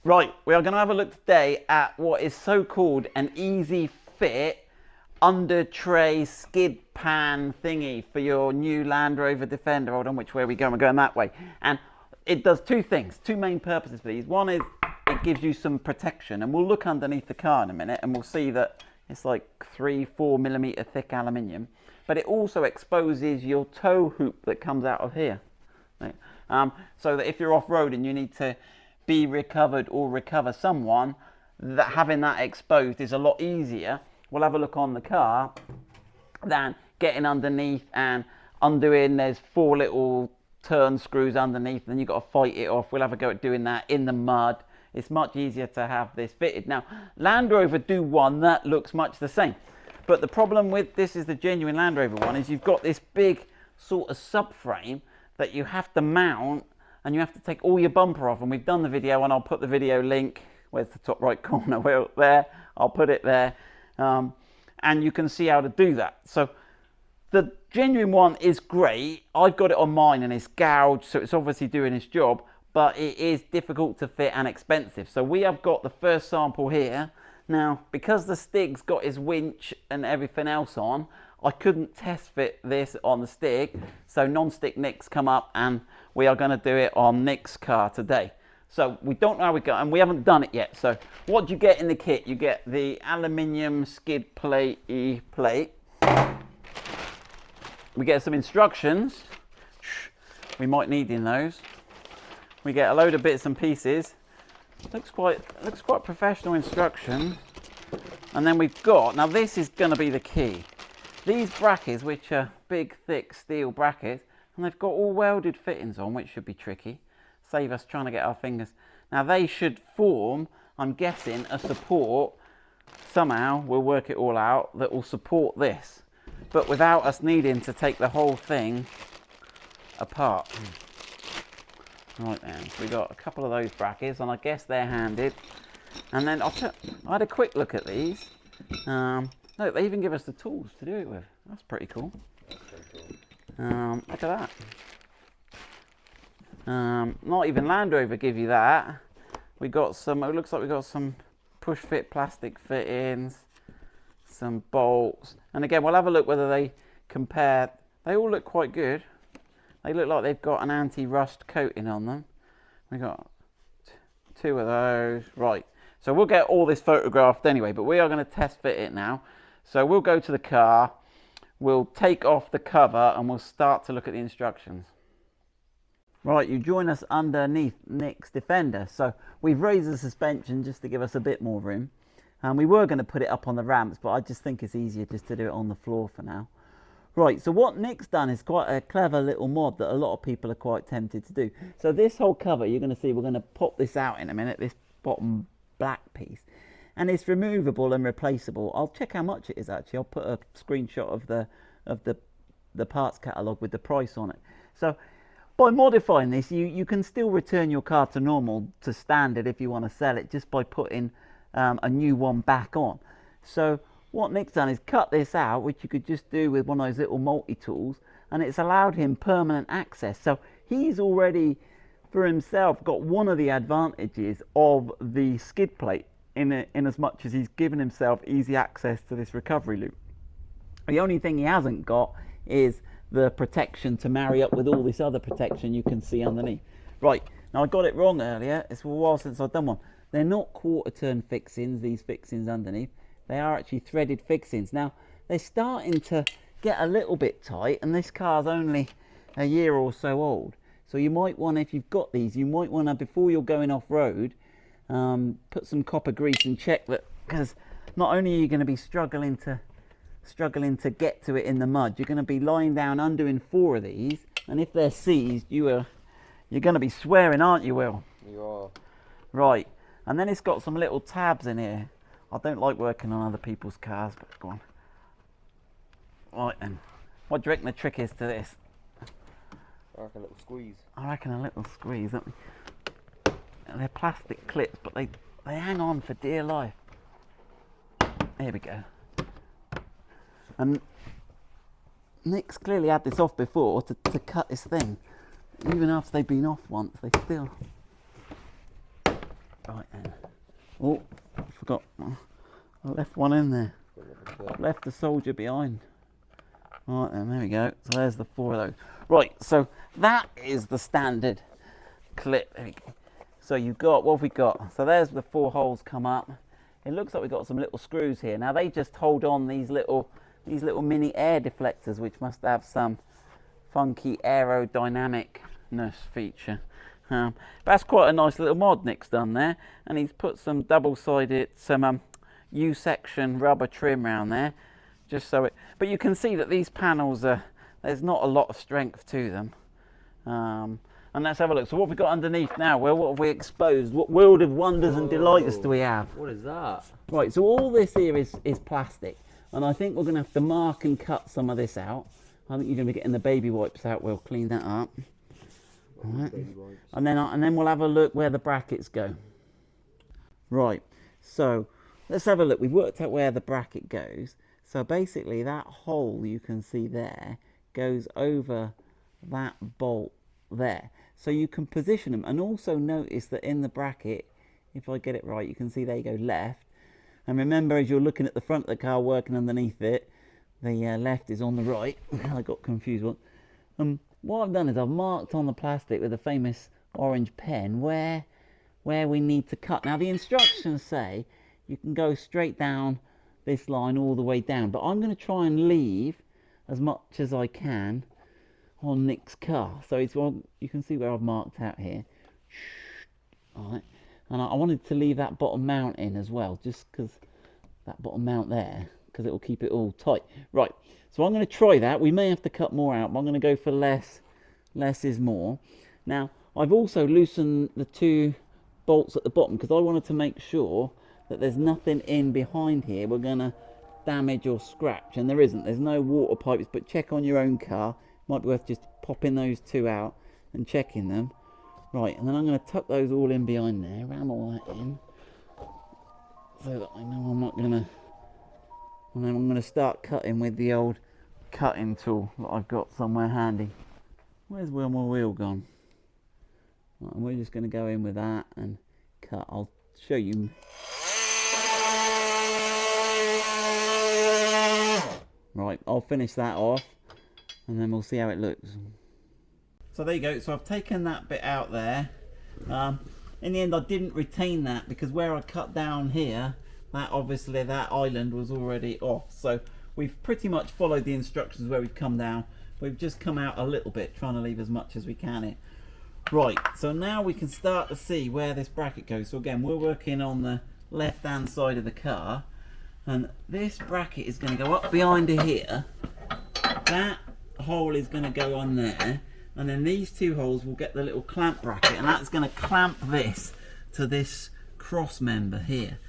Right, we are going to have a look today at what is so-called an easy fit under tray skid pan thingy for your new Land Rover Defender. Hold on, which way are we going? We're going that way. And it does two things, two main purposes for these. One is it gives you some protection, and we'll look underneath the car in a minute and we'll see that it's like 3-4 millimeter thick aluminium, but it also exposes your tow hoop that comes out of here. Right? So that if you're off-road and you need to be recovered or recover someone, that having that exposed is a lot easier. We'll have a look on the car than getting underneath and undoing. There's 4 little turn screws underneath and you've got to fight it off. We'll have a go at doing that in the mud. It's much easier to have this fitted. Now, Land Rover do one that looks much the same, but the problem with this is the genuine Land Rover one is you've got this big sort of subframe that you have to mount, and you have to take all your bumper off, and we've done the video, and I'll put the video link, where's the top right corner, well, there, I'll put it there, and you can see how to do that. So the genuine one is great. I've got it on mine and it's gouged, so it's obviously doing its job, but it is difficult to fit and expensive. So we have got the first sample here. Now, because the Stig's got his winch and everything else on, I couldn't test fit this on the Stig, so non-stick Nick's come up and we are going to do it on Nick's car today. So we don't know how we go, and we haven't done it yet. So what do you get in the kit? You get the aluminium skid plate plate. We get some instructions. We might need in those. We get a load of bits and pieces. Looks quite professional instructions. And then we've got, now this is going to be the key. These brackets, which are big, thick steel brackets, and they've got all welded fittings on, which should be tricky. Save us trying to get our fingers. Now they should form, I'm guessing, a support. Somehow we'll work it all out that will support this, but without us needing to take the whole thing apart. Right then, so we got a couple of those brackets, and I guess they're handed. And then I had a quick look at these. Look, they even give us the tools to do it with. That's pretty cool. Look at that. Not even Land Rover give you that. We got some, it looks like we got some push fit plastic fittings, some bolts, and again we'll have a look whether they compare. They all look quite good. They look like they've got an anti-rust coating on them. We got 2 of those. Right, so we'll get all this photographed anyway, but we are going to test fit it now. So we'll go to the car, we'll take off the cover and we'll start to look at the instructions. Right, you join us underneath Nick's Defender. So we've raised the suspension just to give us a bit more room. And we were going to put it up on the ramps, but I just think it's easier just to do it on the floor for now. Right, so what Nick's done is quite a clever little mod that a lot of people are quite tempted to do. So this whole cover, you're going to see, we're going to pop this out in a minute, this bottom black piece. And it's removable and replaceable. I'll check how much it is actually. I'll put a screenshot of the parts catalogue with the price on it. So by modifying this, you can still return your car to normal, to standard if you want to sell it, just by putting a new one back on. So what Nick's done is cut this out, which you could just do with one of those little multi-tools, and it's allowed him permanent access. So he's already, for himself, got one of the advantages of the skid plate in as much as he's given himself easy access to this recovery loop. The only thing he hasn't got is the protection to marry up with all this other protection you can see underneath. Right, now I got it wrong earlier. It's a while since I've done one. They're not quarter turn fixings, these fixings underneath. They are actually threaded fixings. Now, they're starting to get a little bit tight, and this car's only a year or so old. So you might want, if you've got these, you might want to, before you're going off-road, put some copper grease and check that, because not only are you going to be struggling to get to it in the mud, you're going to be lying down undoing 4 of these, and if they're seized, you're going to be swearing, aren't you, Will? You are. Right, and then it's got some little tabs in here. I don't like working on other people's cars, but go on. Right then, what do you reckon the trick is to this? I reckon a little squeeze. I reckon a little squeeze. They're plastic clips, but they hang on for dear life. There we go. And Nick's clearly had this off before to cut his thing. Even after they've been off once, they still... Right then. Oh, I forgot. I left one in there. Left the soldier behind. Right then, there we go. So there's the 4 of those. Right, so that is the standard clip. There we go. So you've got, what have we got? So there's the 4 holes come up. It looks like we've got some little screws here. Now they just hold on these little mini air deflectors, which must have some funky aerodynamicness feature. That's quite a nice little mod Nick's done there, and he's put some double-sided, some U-section rubber trim around there, just so it. But you can see that these panels are. There's not a lot of strength to them. And let's have a look. So what have we got underneath now? Well, what have we exposed? What world of wonders and delights do we have? What is that? Right, so all this here is plastic. And I think we're going to have to mark and cut some of this out. I think you're going to be getting the baby wipes out. We'll clean that up. All right. And then we'll have a look where the brackets go. Right, so let's have a look. We've worked out where the bracket goes. So basically that hole you can see there goes over that bolt there. So you can position them, and also notice that in the bracket, if I get it right, you can see they go left. And remember, as you're looking at the front of the car working underneath it, the left is on the right. I got confused. What I've done is I've marked on the plastic with a famous orange pen where we need to cut. Now the instructions say you can go straight down this line all the way down, but I'm going to try and leave as much as I can on Nick's car. So it's on, you can see where I've marked out here. All right. And I wanted to leave that bottom mount in as well, just because that bottom mount there, because it will keep it all tight. Right, so I'm going to try that. We may have to cut more out, but I'm going to go for less. Less is more. Now, I've also loosened the 2 bolts at the bottom, because I wanted to make sure that there's nothing in behind here we're going to damage or scratch, and there isn't. There's no water pipes, but check on your own car. Might be worth just popping those 2 out and checking them. Right, and then I'm going to tuck those all in behind there, ram all that in, so that I know I'm not going to, and then I'm going to start cutting with the old cutting tool that I've got somewhere handy. Where's my wheel gone? Right, and we're just going to go in with that and cut. I'll show you. Right, I'll finish that off, and then we'll see how it looks. So there you go. So I've taken that bit out there. In the end, I didn't retain that because where I cut down here, that obviously that island was already off. So we've pretty much followed the instructions where we've come down. We've just come out a little bit, trying to leave as much as we can in. Right, so now we can start to see where this bracket goes. So again, we're working on the left-hand side of the car, and this bracket is going to go up behind here. That hole is going to go on there. And then these 2 holes will get the little clamp bracket, and that's going to clamp this to this cross member here.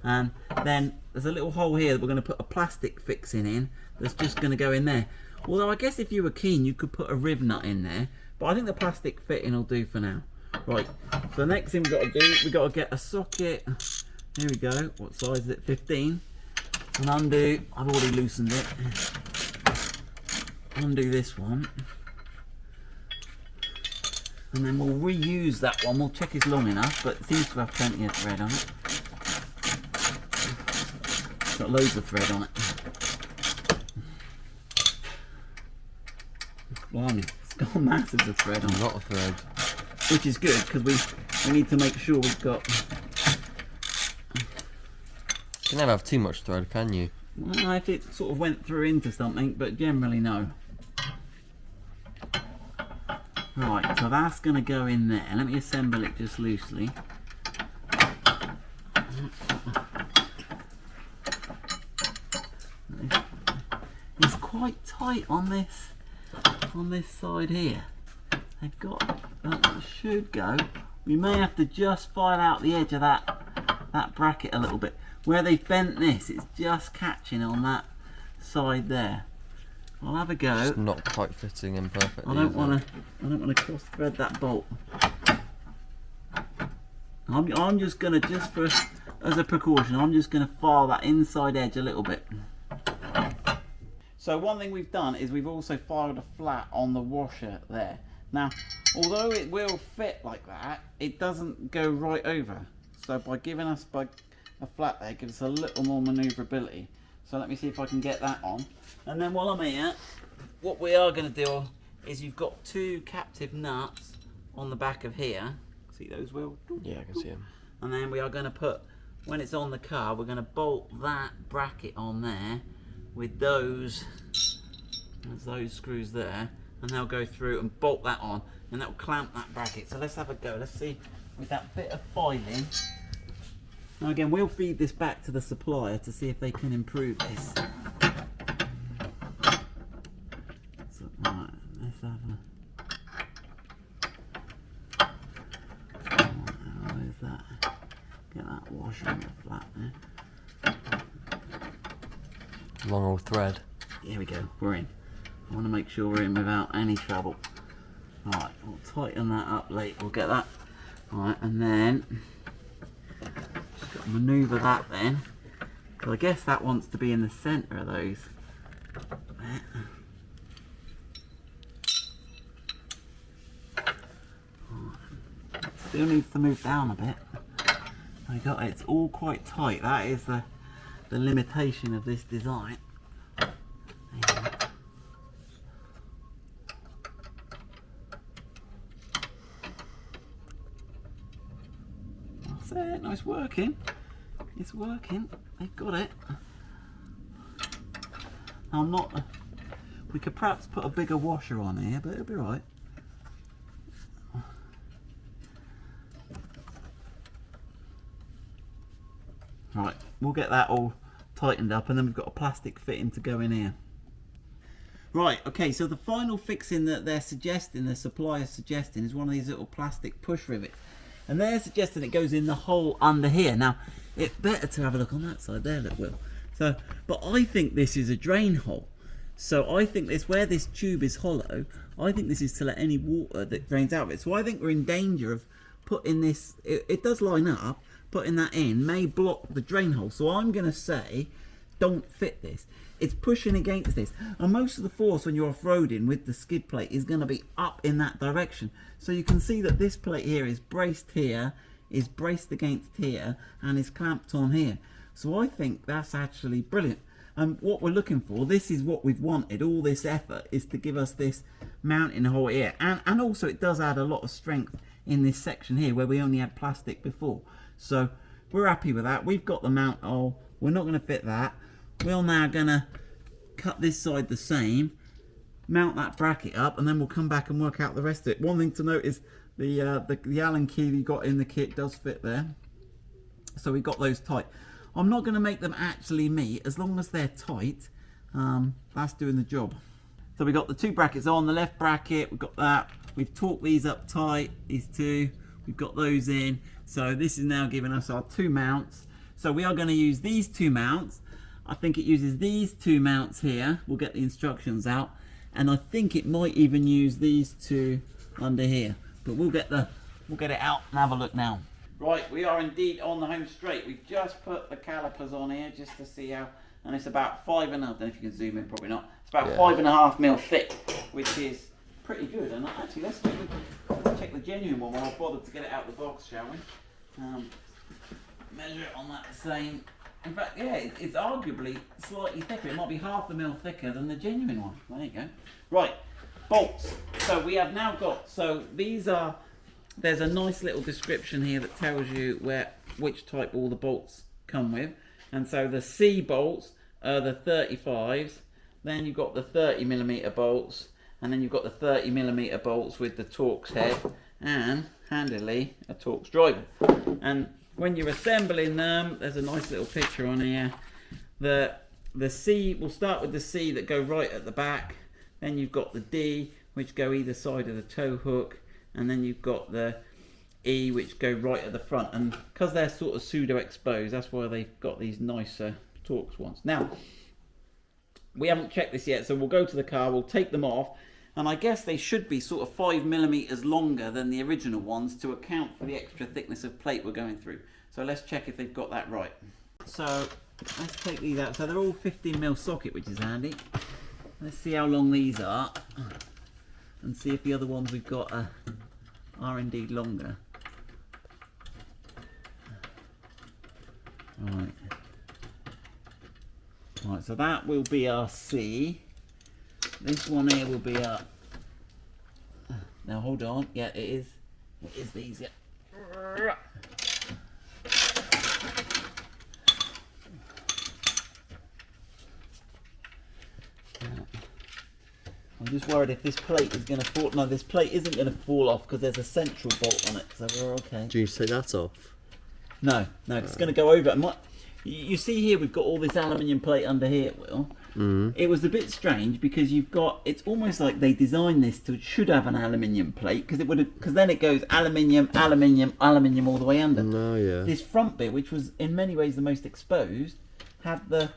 And then there's a little hole here that we're going to put a plastic fixing in that's just going to go in there. Although I guess if you were keen, you could put a riv nut in there, but I think the plastic fitting will do for now. Right, so the next thing we've got to do, we've got to get a socket. Here we go. What size is it? 15. And undo, I've already loosened it. Undo this one. And then we'll reuse that one. We'll check it's long enough, but it seems to have plenty of thread on it. It's got loads of thread on it. Blimey, it's got masses of thread on it. A lot of thread. Which is good, because we need to make sure we've got... You can never have too much thread, can you? Well, if it sort of went through into something, but generally no. Right, so that's going to go in there. Let me assemble it just loosely. It's quite tight on this side here. They've got that should go. We may have to just file out the edge of that bracket a little bit. Where they've bent this, it's just catching on that side there. I'll have a go. It's not quite fitting in perfectly. I don't want to cross thread that bolt. I'm just gonna, as a precaution, I'm just gonna file that inside edge a little bit. So one thing we've done is we've also filed a flat on the washer there. Now, although it will fit like that, it doesn't go right over. So by giving us a flat there, it gives us a little more manoeuvrability. So let me see if I can get that on. And then while I'm here, what we are going to do is you've got 2 captive nuts on the back of here. See those, Will? Yeah, I can see them. And then we are going to put, when it's on the car, we're going to bolt that bracket on there with those, there's those screws there, and they'll go through and bolt that on, and that will clamp that bracket. So let's have a go. Let's see with that bit of filing. Now again, we'll feed this back to the supplier to see if they can improve this. So, right, let's have a... Where's that? Get that washer on the flat there. Long old thread. Here we go, we're in. I want to make sure we're in without any trouble. Alright, we'll tighten that up later, we'll get that. Alright, and then just got to manoeuvre that then. Because I guess that wants to be in the centre of those. Still needs to move down a bit. I got it. It's all quite tight. That is the limitation of this design. There you go. That's it. No, it's working. It's working. They've got it. I'm not. We could perhaps put a bigger washer on here, but it'll be right. Right, we'll get that all tightened up, and then we've got a plastic fitting to go in here. Right, okay, so the final fixing that they're suggesting, the supplier's suggesting, is one of these little plastic push rivets. And they're suggesting it goes in the hole under here. Now, it's better to have a look on that side there, look, Will. So, but I think this is a drain hole. So I think this, where this tube is hollow, I think this is to let any water that drains out of it. So I think we're in danger of putting this, it does line up, putting that in may block the drain hole. So I'm going to say don't fit this. It's pushing against this, and most of the force when you're off-roading with the skid plate is going to be up in that direction. So you can see that this plate here is braced here, is braced against here, and is clamped on here. So I think that's actually brilliant. And what we're looking for, this is what we've wanted, all this effort is to give us this mounting hole here. And also it does add a lot of strength in this section here where we only had plastic before. So we're happy with that. We've got the mount hole. We're not going to fit that. We're now going to cut this side the same, mount that bracket up, and then we'll come back and work out the rest of it. One thing to note is the Allen key you got in the kit does fit there. So we got those tight. I'm not going to make them actually meet. As long as they're tight, that's doing the job. So we got the 2 brackets on. The left bracket, we've got that. We've torqued these up tight, these 2. We've got those in. So this is now giving us our 2 mounts. So we are going to use these 2 mounts. I think it uses these 2 mounts here. We'll get the instructions out. And I think it might even use these 2 under here. But we'll get it out and have a look now. Right, we are indeed on the home straight. We've just put the calipers on here just to see how, and it's about 5.5, I don't know if you can zoom in, probably not. It's about 5.5 mil thick, which is pretty good. And actually, let's check the genuine one while I've bothered to get it out of the box, shall we? Measure it on that same. In fact, yeah, it's arguably slightly thicker. It might be half a mil thicker than the genuine one. There you go. Right, bolts. So we have now got, so these are, there's a nice little description here that tells you which type all the bolts come with. And so the C bolts are the 35s, then you've got the 30mm bolts, and then you've got the 30mm bolts with the Torx head, and handily a Torx driver. And when you're assembling them, there's a nice little picture on here. The C, we'll start with the C that go right at the back, then you've got the D which go either side of the tow hook, and then you've got the E which go right at the front. And because they're sort of pseudo exposed, that's why they've got these nicer Torx ones. Now we haven't checked this yet, so we'll go to the car, we'll take them off, and I guess they should be sort of 5mm longer than the original ones to account for the extra thickness of plate we're going through. So let's check if they've got that right. So let's take these out. So they're all 15mm socket, which is handy. Let's see how long these are and see if the other ones we've got are indeed longer. Right. Right, so that will be our C. This one here will be our... Now hold on, yeah it is. It is these, yeah. I'm just worried if this plate is going to fall. No, this plate isn't going to fall off because there's a central bolt on it, so we're okay. Do you take that off? No, it's going to go over. You see here, we've got all this aluminium plate under here, Will. It was a bit strange because you've got, it's almost like they designed this to, should have an aluminium plate because then it goes aluminium, aluminium, aluminium all the way under. No, yeah. This front bit, which was in many ways the most exposed, had the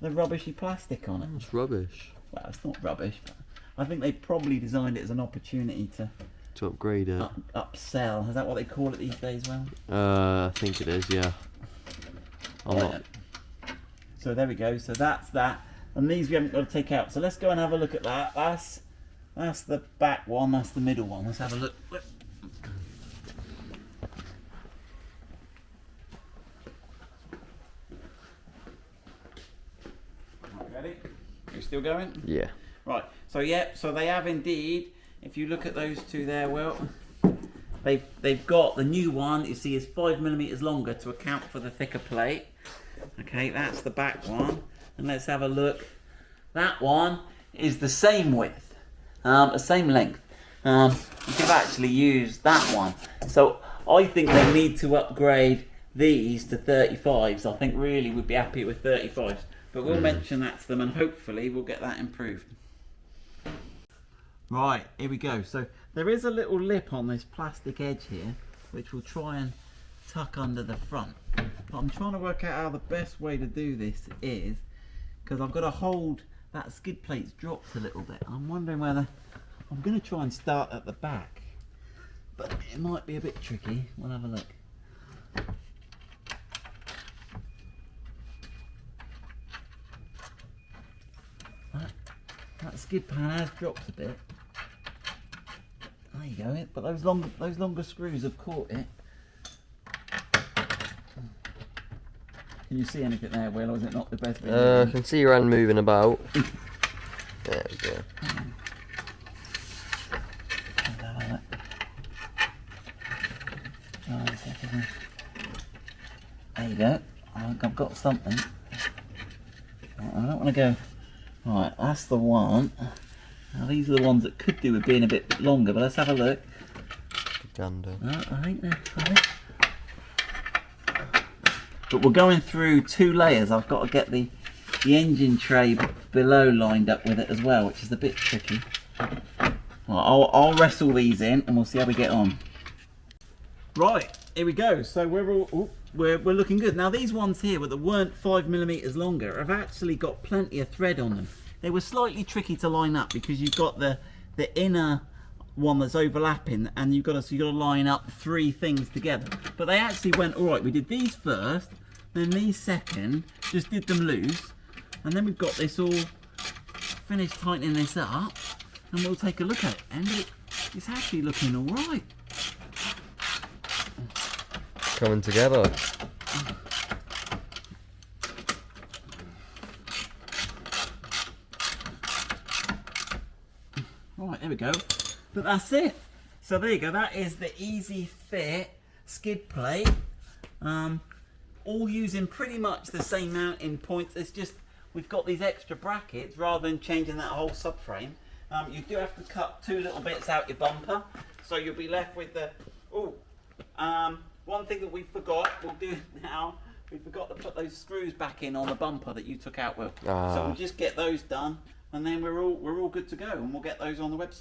rubbishy plastic on it. It's rubbish. Well, it's not rubbish, but I think they probably designed it as an opportunity to upgrade it. Upsell. Is that what they call it these days, Will? I think it is, yeah. I'm not. So there we go. So that's that. And these we haven't got to take out. So let's go and have a look at that. That's the back one. That's the middle one. Let's have a look. Ready? You still going? Yeah. Right. So yeah. So they have indeed. If you look at those two there, Will, they've got the new one. You see, is 5mm longer to account for the thicker plate. Okay, that's the back one. And let's have a look. That one is the same width, the same length. You could actually use that one. So I think they need to upgrade these to 35s. I think really we'd be happy with 35s. But we'll mention that to them and hopefully we'll get that improved. Right, here we go. So there is a little lip on this plastic edge here, which we'll try and tuck under the front. But I'm trying to work out how the best way to do this is, because I've got to hold, that skid plate's dropped a little bit. I'm wondering whether, I'm going to try and start at the back, but it might be a bit tricky. We'll have a look. That skid pan has dropped a bit. There you go, but those longer screws have caught it. Can you see anything there, Will, or is it not the best bit? I can see your hand moving about. There we go. There you go. I think I've got something. I don't want to go. Right, that's the one. Now these are the ones that could do with being a bit longer, but let's have a look. Gander. I think they're. But we're going through 2 layers. I've got to get the engine tray below lined up with it as well, which is a bit tricky. Right, I'll wrestle these in and we'll see how we get on. Right, here we go. So we're looking good. Now these ones here that weren't 5mm longer have actually got plenty of thread on them. They were slightly tricky to line up because you've got the inner one that's overlapping and you've got to line up 3 things together. But they actually went all right. We did these first, then these second, just did them loose, and then we've got this all finished tightening this up, and we'll take a look at it. And it's actually looking all right. Coming together. Right, there we go. But that's it. So there you go. That is the Easy Fit skid plate. All using pretty much the same mounting points. It's just we've got these extra brackets rather than changing that whole subframe. You do have to cut 2 little bits out your bumper, so you'll be left with the. One thing that we forgot, we'll do now. We forgot to put those screws back in on the bumper that you took out, Will. So we'll just get those done, and then we're all good to go, and we'll get those on the website.